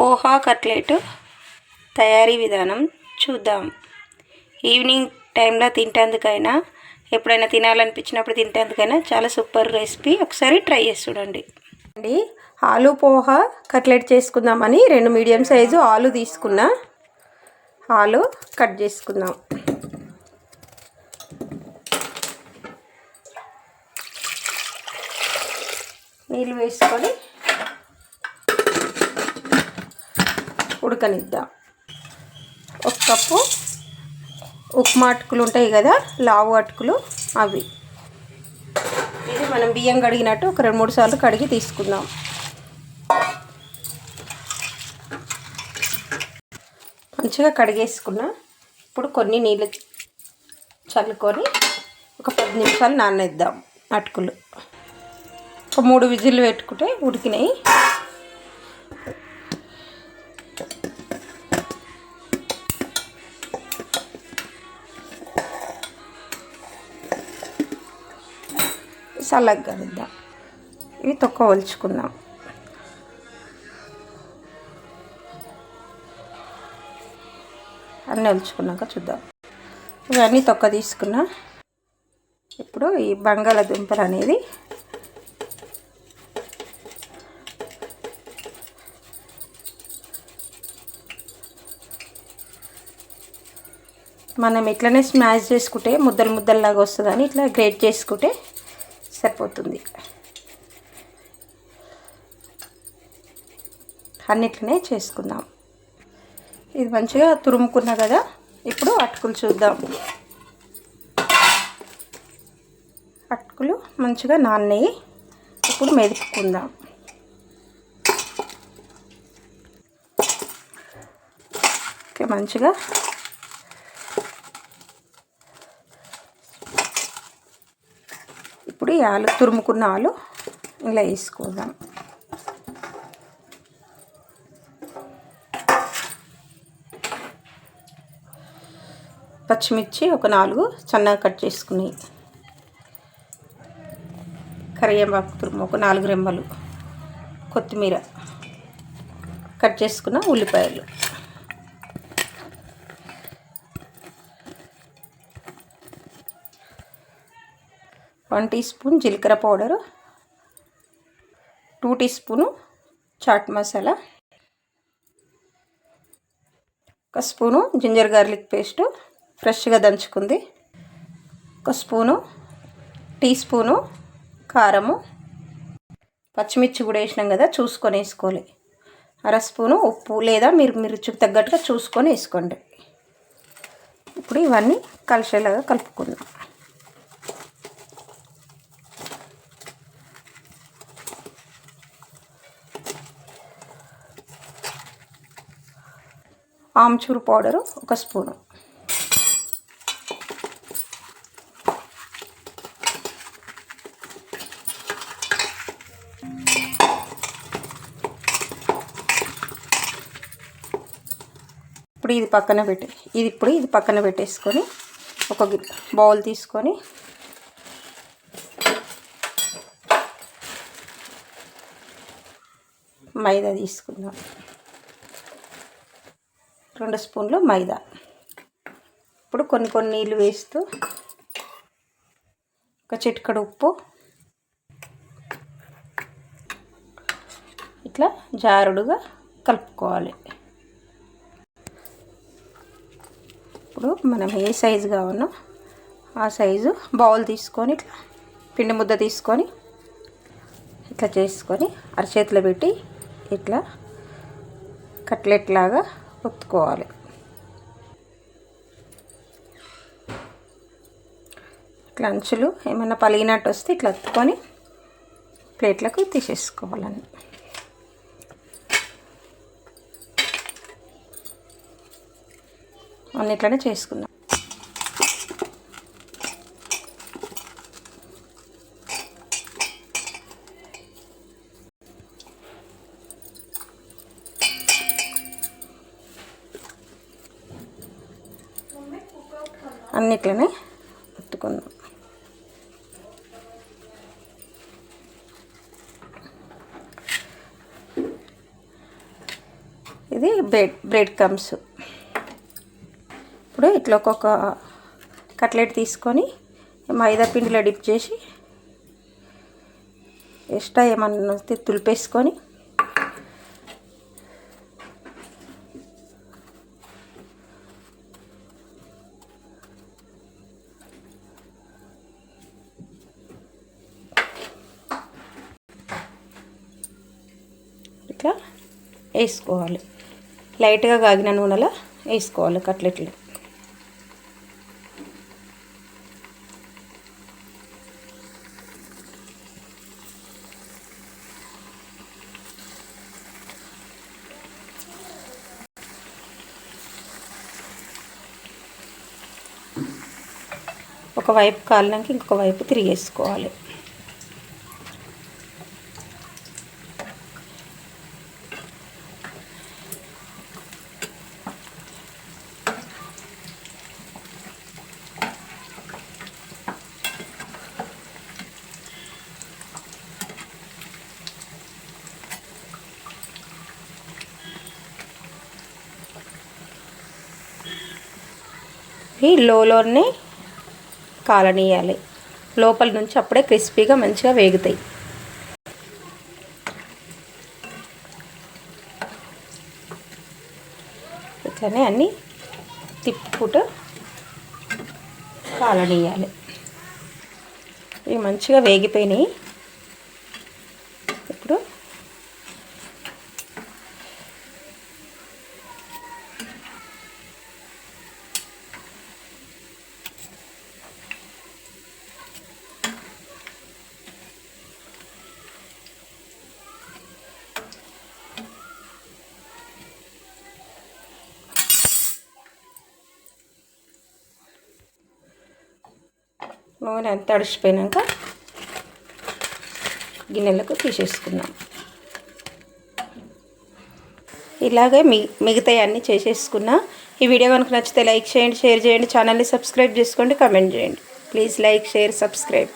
Poha cutlet తయారీ విధానం చూద్దాం. ఈవినింగ్ టైంలో తింటేందుకైనా ఎప్పుడైనా తినాలనిపించినప్పుడు తింటేందుకైనా చాలా సూపర్ రెసిపీ. ఒకసారి ట్రై చేసి చూడండి. ఆలు పోహా కట్లెట్ చేసుకుందామని 2 మీడియం సైజు ఆలు తీసుకున్నా. ఆలు కట్ చేసుకుందాం. నీళ్ళు వేసుకొని ఉడకనిద్దాం. 1 కప్పు ఉప్మా అటుకులు ఉంటాయి కదా, లావు అటుకులు, అవి. ఇది మనం బియ్యం కడిగినట్టు ఒక 2-3 సార్లు కడిగి తీసుకుందాం. మంచిగా కడిగేసుకున్నా. ఇప్పుడు కొన్ని నీళ్ళు చల్లుకొని ఒక 10 నిమిషాలు నానేద్దాం. అటుకులు ఒక 3 విజిల్లు పెట్టుకుంటే ఉడికినాయి. చల్లగా కలుద్దాం. ఇవి తొక్క ఒలుచుకుందాం. అన్నీ ఒలుచుకున్నాక చూద్దాం. ఇవన్నీ తొక్క తీసుకున్నా. ఇప్పుడు ఈ బంగాళాదుంపలు అనేది మనం ఇట్లనే స్మాష్ చేసుకుంటే ముద్దలు ముద్దల్లాగా వస్తుందని ఇట్లా గ్రేట్ చేసుకుంటే సరిపోతుంది. అన్నిట్లనే చేసుకుందాం. ఇది మంచిగా తురుముకున్నా కదా. ఇప్పుడు అటుకులు చూద్దాం. అటుకులు మంచిగా నానాయి. ఇప్పుడు మెదుపుకుందాం. ఇట్లా మంచిగా ఇప్పుడు ఈ ఆలు తురుముకున్న ఆలు ఇలా వేసుకుందాం. పచ్చిమిర్చి ఒక 4 సన్నగా కట్ చేసుకుని, కరివేపాకు తురుము ఒక 4 రెమ్మలు, కొత్తిమీర కట్ చేసుకున్న, ఉల్లిపాయలు, వన్ టీ స్పూన్ జీలకర్ర powder, 2 teaspoon chaat masala, 1 spoon ginger garlic paste ఫ్రెష్గా దంచుకుంది, 1 స్పూను టీ స్పూను కారము, పచ్చిమిర్చి కూడా వేసినాం కదా చూసుకొని వేసుకోవాలి. 1/2 స్పూను ఉప్పు, లేదా మీరు రుచికి తగ్గట్టుగా చూసుకొని వేసుకోండి. ఇప్పుడు ఇవన్నీ కలిసేలాగా కలుపుకుందాం. ఆమ్చూర్ పౌడరు 1 స్పూను, ఇప్పుడు ఇది పక్కన పెట్టేసుకొని ఒక బౌల్ తీసుకొని మైదా తీసుకుందాం. 2 స్పూన్లు మైదా. ఇప్పుడు కొన్ని నీళ్ళు వేస్తూ ఒక చిటికెడు ఉప్పు, ఇట్లా జారుడుగా కలుపుకోవాలి. ఇప్పుడు మనం ఏ సైజు కావాలో ఆ సైజు బౌల్ తీసుకొని ఇట్లా పిండి ముద్ద తీసుకొని ఇట్లా చేసుకొని అరచేతిలో పెట్టి ఇట్లా కట్లెట్ లాగా ఒత్తుకోవాలి. ఇట్లా అంచులు ఏమైనా పలిగినట్టు వస్తే ఇట్లా ఒత్తుకొని ప్లేట్లకు తీసేసుకోవాలని. అన్నిట్లనే చేసుకుందాం. అన్నిట్లనే ఒత్తుకుందాం. ఇది బ్రెడ్ క్రమ్స్. ఇప్పుడు ఇట్లా ఒక్కొక్క కట్లెట్ తీసుకొని మైదా పిండిలో డిప్ చేసి ఎక్స్ట్రా ఏమన్నా తులిపేసుకొని ఇట్లా వేసుకోవాలి. లైట్గా కాగిన నూనెలో వేసుకోవాలి కట్లెట్లు. ఒకవైపు కాలినాక ఇంకొక వైపు తిరిగేసుకోవాలి. ఈ లోలోనే కాలనీయాలి. లోపల నుంచి అప్పుడే క్రిస్పీగా మంచిగా వేగుతాయి. ఇట్లనే అన్నీ తిప్పుకుంటూ కాలనీయాలి. ఇవి మంచిగా వేగిపోయినాయి. ఇప్పుడు నూనె అంతా తడిసిపోయాక గిన్నెలకు తీసేసుకున్నాం. ఇలాగే మిగతాయి అన్నీ చేసేసుకున్నా. ఈ వీడియో కనుక నచ్చితే లైక్ చేయండి, షేర్ చేయండి, ఛానల్ని సబ్స్క్రైబ్ చేసుకోండి, కామెంట్ చేయండి. Please like, share, subscribe.